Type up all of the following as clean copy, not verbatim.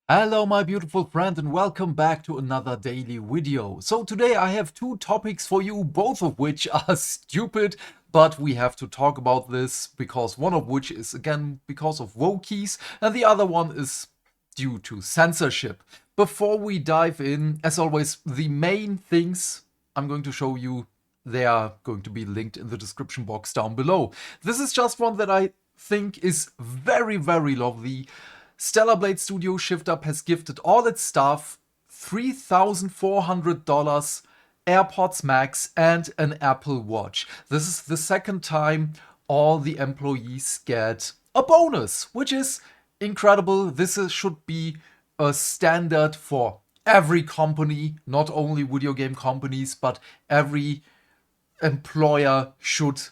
Hello my beautiful friend and welcome back to another daily video. So today I have two topics for you, both of which are stupid, but we have to talk about this because one of which is again because of Wokies and the other one is due to censorship. Before we dive in, as always, the main things I'm going to show you, they are going to be linked in the description box down below. This is just one that I think is very lovely. Stellar Blade Studio Shift Up has gifted all its staff $3,400, AirPods Max, and an Apple Watch. This is the second time all the employees get a bonus, which is incredible. Should be a standard for every company, not only video game companies, but every employer should,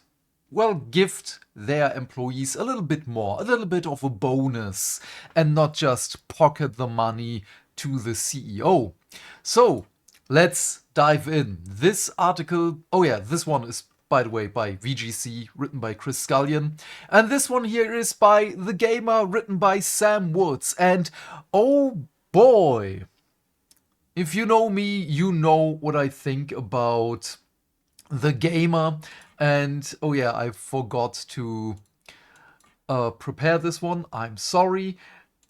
well, gift their employees a little bit more, a little bit of a bonus, and not just pocket the money to the CEO. So, let's dive in. This article, oh yeah, this one is, by the way, by VGC, written by Chris Scullion. And this one here is by The Gamer, written by Sam Woods. And oh boy, if you know me, you know what I think about The Gamer. And oh yeah, I forgot to prepare this one. I'm sorry.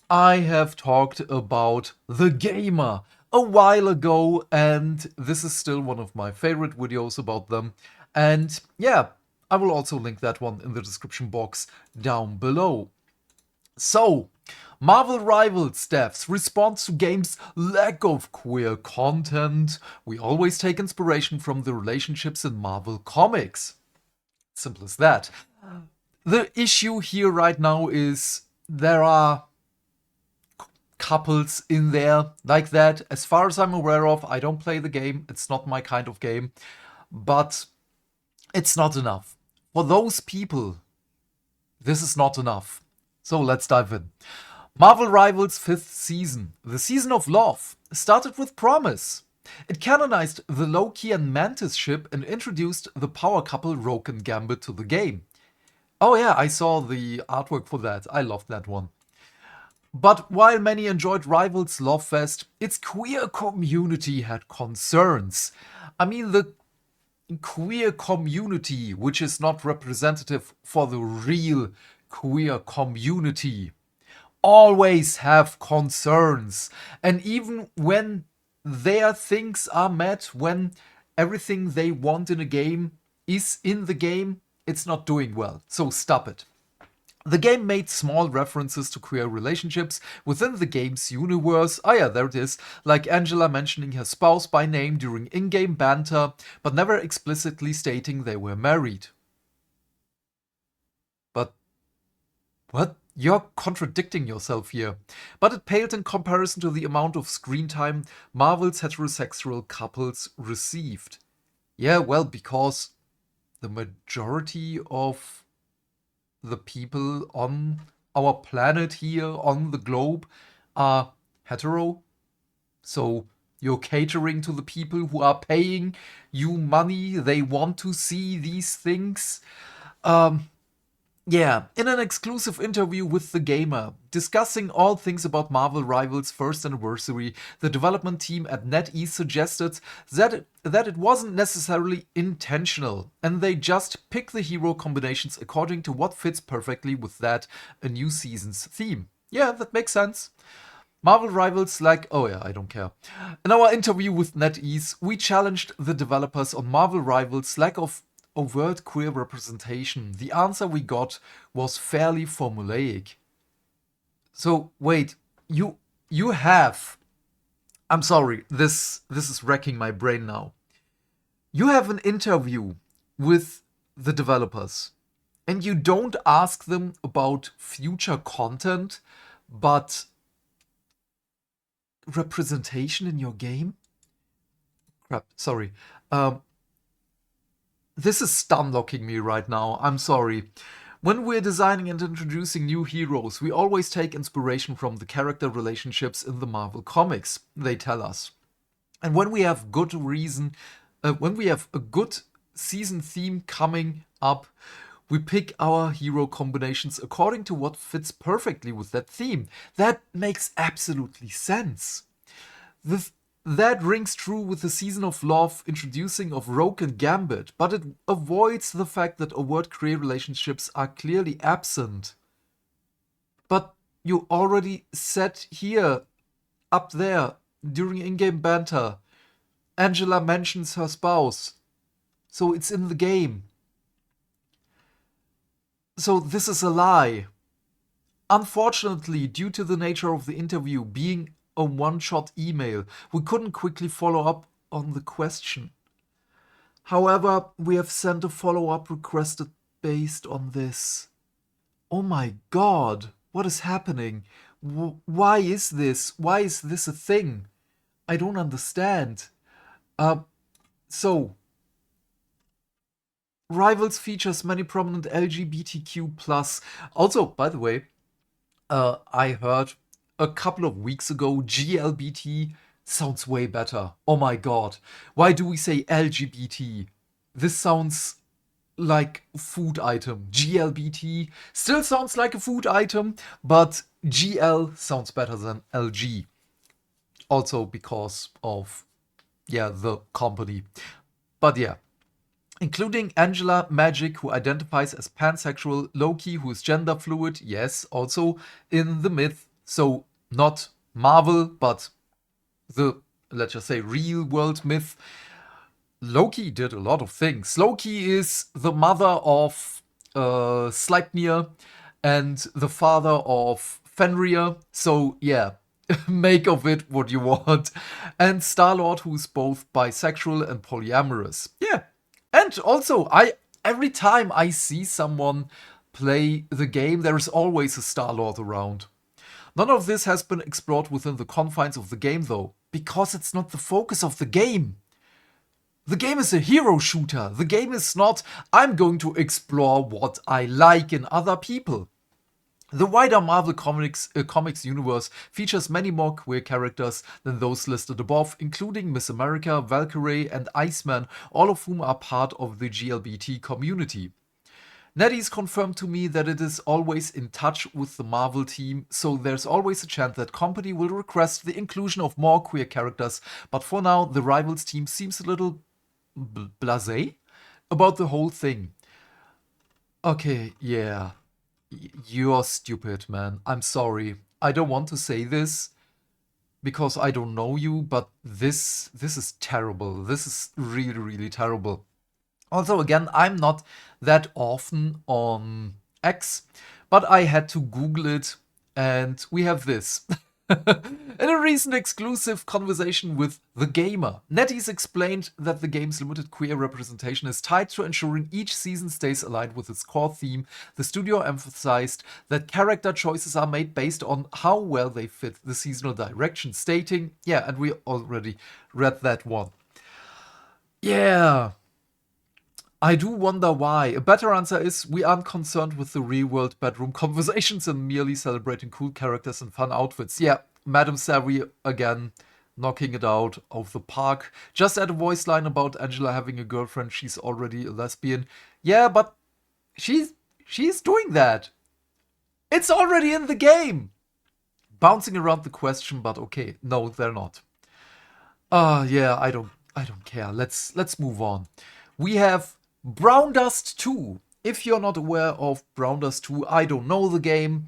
I have talked about The Gamer a while ago, and this is still one of my favorite videos about them. And yeah, I will also link that one in the description box down below. So, Marvel Rivals staff's response to game's lack of queer content. We always take inspiration from the relationships in Marvel Comics. Simple as that. The issue here right now is there are couples in there like that. As far as I'm aware of, I don't play the game. It's not my kind of game. But it's not enough. For those people, this is not enough. So let's dive in. Marvel Rivals 5th season, the season of love, started with promise. It canonized the Loki and Mantis ship and introduced the power couple Rogue and Gambit to the game. Oh yeah, I saw the artwork for that. I loved that one. But while many enjoyed Rivals Love Fest, its queer community had concerns. I mean, the queer community, which is not representative for the real queer community, always have concerns. And even when their things are met, when everything they want in a game is in the game, it's not doing well. So stop it. The game made small references to queer relationships within the game's universe. Oh yeah, there it is. Like Angela mentioning her spouse by name during in-game banter, but never explicitly stating they were married. But what? You're contradicting yourself here. But it paled in comparison to the amount of screen time Marvel's heterosexual couples received. Yeah, well, because the majority of the people on our planet here, on the globe, are hetero. So you're catering to the people who are paying you money. They want to see these things. Yeah, in an exclusive interview with The Gamer, discussing all things about Marvel Rivals' first anniversary, the development team at NetEase suggested that it wasn't necessarily intentional, and they just pick the hero combinations according to what fits perfectly with a new season's theme. Yeah, that makes sense. Marvel Rivals oh yeah, I don't care. In our interview with NetEase, we challenged the developers on Marvel Rivals' lack of overt queer representation. The answer we got was fairly formulaic. So wait, you have, I'm sorry, this is wrecking my brain now. You have an interview with the developers and you don't ask them about future content, but representation in your game? Crap, sorry. This is stun-locking me right now, I'm sorry. When we're designing and introducing new heroes, we always take inspiration from the character relationships in the Marvel comics, they tell us. And when we have when we have a good season theme coming up, We pick our hero combinations according to what fits perfectly with that theme. That makes absolutely sense. That rings true with the Season of Love introducing of Rogue and Gambit, but it avoids the fact that overt queer relationships are clearly absent. But you already said here, up there, during in-game banter, Angela mentions her spouse. So it's in the game. So this is a lie. Unfortunately, due to the nature of the interview being a one-shot email, we couldn't quickly follow up on the question. However, we have sent a follow-up requested based on this. Oh my god, what is happening? Why is this? Why is this a thing? I don't understand. So, Rivals features many prominent LGBTQ+. Also, by the way, I heard a couple of weeks ago, GLBT sounds way better. Oh my god. Why do we say LGBT? This sounds like food item. GLBT still sounds like a food item, but GL sounds better than LG. Also because of, the company. But yeah. Including Angela Magic, who identifies as pansexual, Loki, who is gender fluid, yes, also in the myth. So not Marvel, but the, let's just say, real world myth. Loki did a lot of things. Loki is the mother of Sleipnir and the father of Fenrir. So yeah, make of it what you want. And Star-Lord, who's both bisexual and polyamorous. Yeah. And also, every time I see someone play the game, there is always a Star-Lord around. None of this has been explored within the confines of the game, though, because it's not the focus of the game. The game is a hero shooter. The game is not, I'm going to explore what I like in other people. The wider Marvel comics universe features many more queer characters than those listed above, including Miss America, Valkyrie, and Iceman, all of whom are part of the GLBT community. Nettie's confirmed to me that it is always in touch with the Marvel team, so there's always a chance that company will request the inclusion of more queer characters, but for now, the Rivals team seems a little blasé about the whole thing. Okay, yeah. You're stupid, man. I'm sorry. I don't want to say this because I don't know you, but this is terrible. This is really, really terrible. Also, again, I'm not that often on X, but I had to Google it, and we have this. In a recent exclusive conversation with The Gamer, NetEase explained that the game's limited queer representation is tied to ensuring each season stays aligned with its core theme. The studio emphasized that character choices are made based on how well they fit the seasonal direction, stating, yeah, and we already read that one. Yeah. I do wonder why. A better answer is we aren't concerned with the real-world bedroom conversations and merely celebrating cool characters and fun outfits. Yeah, Madam Savvy, again, knocking it out of the park. Just add a voice line about Angela having a girlfriend. She's already a lesbian. Yeah, but she's doing that. It's already in the game. Bouncing around the question, but okay. No, they're not. Yeah, I don't care. Let's move on. We have Brown Dust 2. If you're not aware of Brown Dust 2, I don't know the game,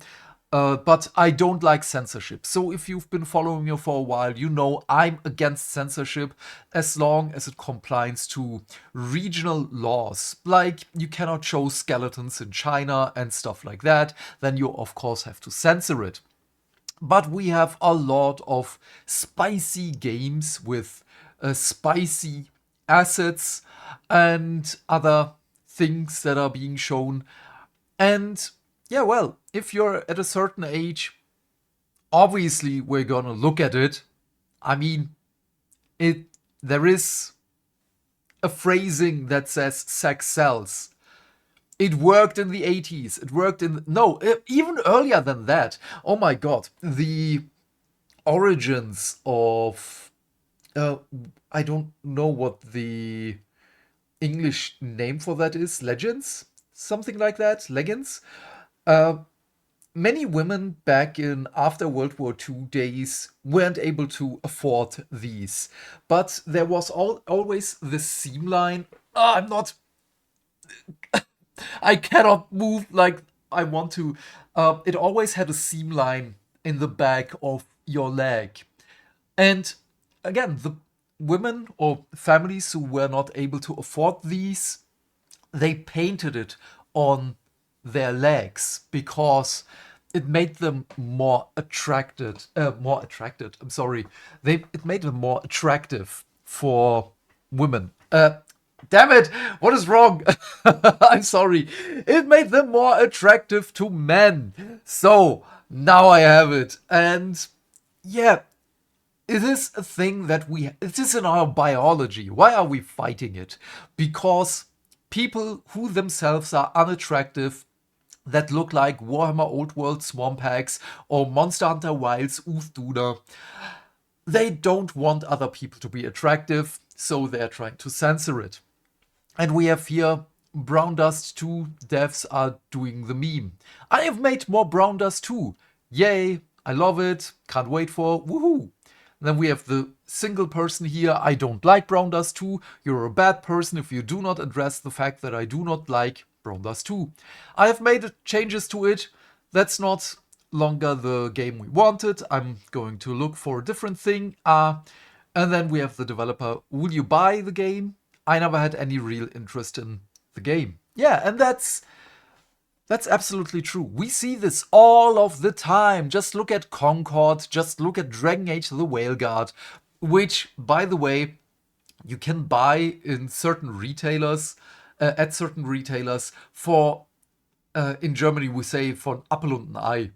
but I don't like censorship. So if you've been following me for a while, you know I'm against censorship as long as it complies to regional laws. Like, you cannot show skeletons in China and stuff like that. Then you, of course, have to censor it. But we have a lot of spicy games with spicy assets and other things that are being shown. And yeah, well, if you're at a certain age, obviously we're gonna look at it. I mean, there is a phrasing that says sex sells. It worked in the 80s. It worked in... No, even earlier than that. Oh my god. The origins of... I don't know what the English name for that is. Legends? something like that, leggings. Uh, Many women back in after World War II days weren't able to afford these, but there was always this seam line. Ah, I cannot move like I want to. It always had a seam line in the back of your leg. And again, the women or families who were not able to afford these, they painted it on their legs because it made them more attracted. More attracted. I'm sorry. It made them more attractive for women. Damn it! What is wrong? I'm sorry. It made them more attractive to men. So now I have it, and yeah, it is a thing that it is in our biology. Why are we fighting it? Because people who themselves are unattractive, that look like Warhammer Old World Swamp Hacks or Monster Hunter Wilds Uthduner, they don't want other people to be attractive, so they're trying to censor it. And we have here Brown Dust 2 devs are doing the meme. I have made more Brown Dust 2. Yay, I love it, can't wait for woohoo. Then we have the single person here. I don't like Brown Dust 2. You're a bad person if you do not address the fact that I do not like Brown Dust 2. I have made changes to it. That's not longer the game we wanted. I'm going to look for a different thing. And then we have the developer. Will you buy the game? I never had any real interest in the game. Yeah, and that's absolutely true. We see this all of the time. Just look at Concord, just look at Dragon Age the Whale Guard, which, by the way, you can buy in certain retailers, at certain retailers for, in Germany we say von Apfel und ein Ei,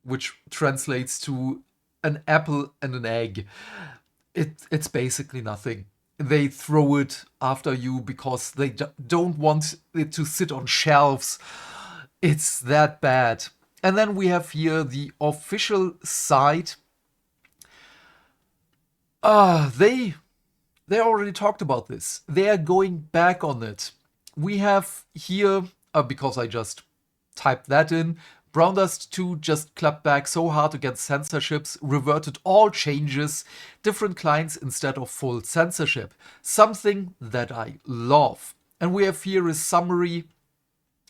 which translates to an apple and an egg. It's basically nothing. They throw it after you because they don't want it to sit on shelves. It's that bad. And then we have here the official site. They already talked about this. They are going back on it. We have here, because I just typed that in, Brown Dust 2 just clapped back so hard against censorships, reverted all changes, different clients instead of full censorship. Something that I love. And we have here a summary.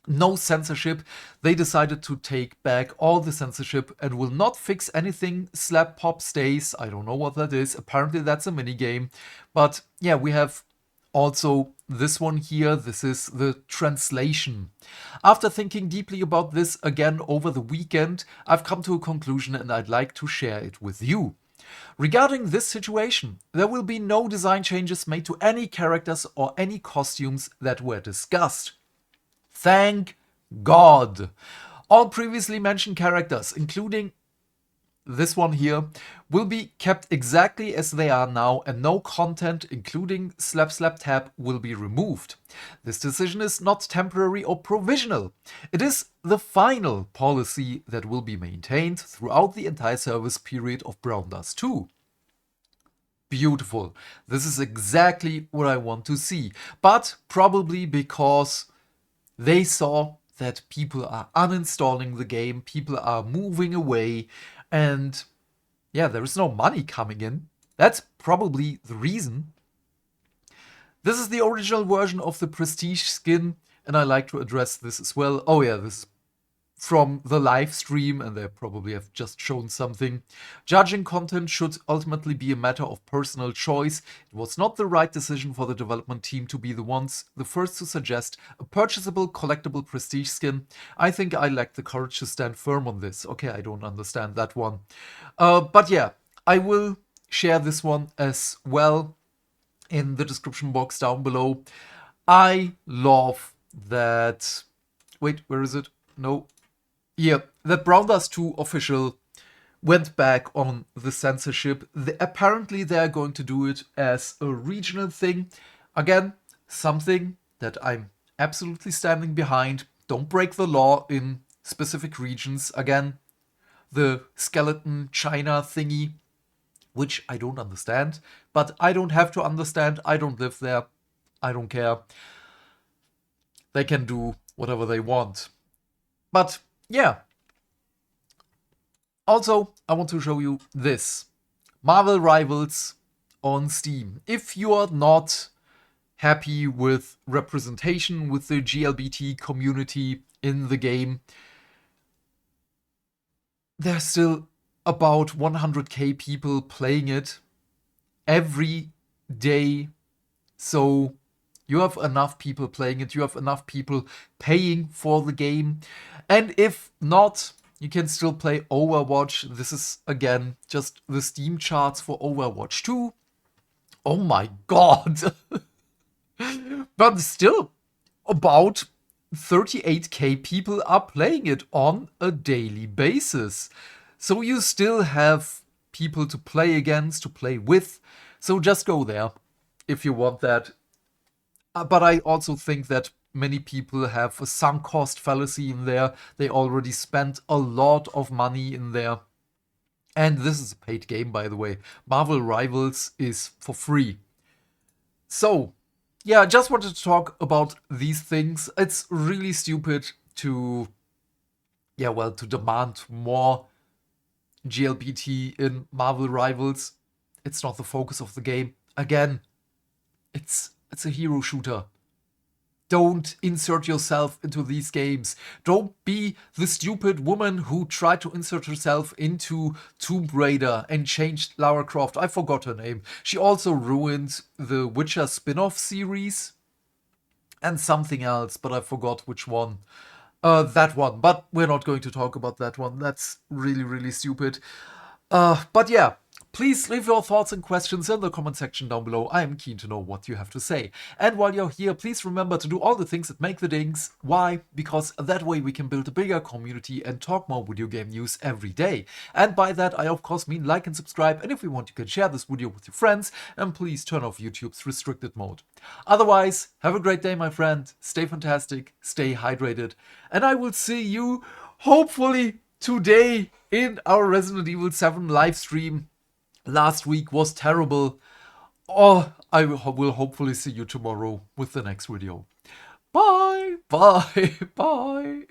No censorship. They decided to take back all the censorship and will not fix anything. Slap pop stays. I don't know what that is. Apparently that's a minigame. But yeah, we have also this one here. This is the translation. After thinking deeply about this again over the weekend, I've come to a conclusion and I'd like to share it with you. Regarding this situation, there will be no design changes made to any characters or any costumes that were discussed. Thank God. All previously mentioned characters, including this one here, will be kept exactly as they are now, and no content, including slap slap tap, will be removed. This decision is not temporary or provisional. It is the final policy that will be maintained throughout the entire service period of Brown Dust 2. Beautiful. This is exactly what I want to see. But probably because they saw that people are uninstalling the game, people are moving away, and yeah, there is no money coming in. That's probably the reason. This is the original version of the Prestige skin, and I like to address this as well. Oh yeah, this is from the live stream, and they probably have just shown something. Judging content should ultimately be a matter of personal choice. It was not the right decision for the development team to be the first to suggest a purchasable, collectible prestige skin. I think I lack the courage to stand firm on this. Okay, I don't understand that one. But yeah, I will share this one as well in the description box down below. I love that. Wait, where is it? No. Yeah, that Brown Dust 2 official went back on the censorship. Apparently they're going to do it as a regional thing. Again, something that I'm absolutely standing behind. Don't break the law in specific regions. Again, the skeleton China thingy, which I don't understand. But I don't have to understand. I don't live there. I don't care. They can do whatever they want. But yeah. Also, I want to show you this. Marvel Rivals on Steam. If you are not happy with representation with the GLBT community in the game, there's still about 100k people playing it every day. So you have enough people playing it, you have enough people paying for the game. And if not, you can still play Overwatch. This is, again, just the Steam charts for Overwatch 2. Oh my god! But still, about 38k people are playing it on a daily basis. So you still have people to play against, to play with. So just go there if you want that. But I also think that many people have a sunk cost fallacy in there. They already spent a lot of money in there. And this is a paid game, by the way. Marvel Rivals is for free. So, yeah, I just wanted to talk about these things. It's really stupid to, to demand more GLBT in Marvel Rivals. It's not the focus of the game. Again, it's a hero shooter. Don't insert yourself into these games. Don't be the stupid woman who tried to insert herself into Tomb Raider and changed Lara Croft. I forgot her name. She also ruined the Witcher spin-off series and something else, but I forgot which one. That one, but we're not going to talk about that one. That's really, really stupid. But yeah, please leave your thoughts and questions in the comment section down below. I am keen to know what you have to say. And while you're here, please remember to do all the things that make the dings. Why? Because that way we can build a bigger community and talk more video game news every day. And by that, I of course mean like and subscribe. And if you want, you can share this video with your friends. And please turn off YouTube's restricted mode. Otherwise, have a great day, my friend. Stay fantastic, stay hydrated. And I will see you, hopefully, today in our Resident Evil 7 live stream. Last week was terrible. Or I will hopefully see you tomorrow with the next video. Bye, bye, bye.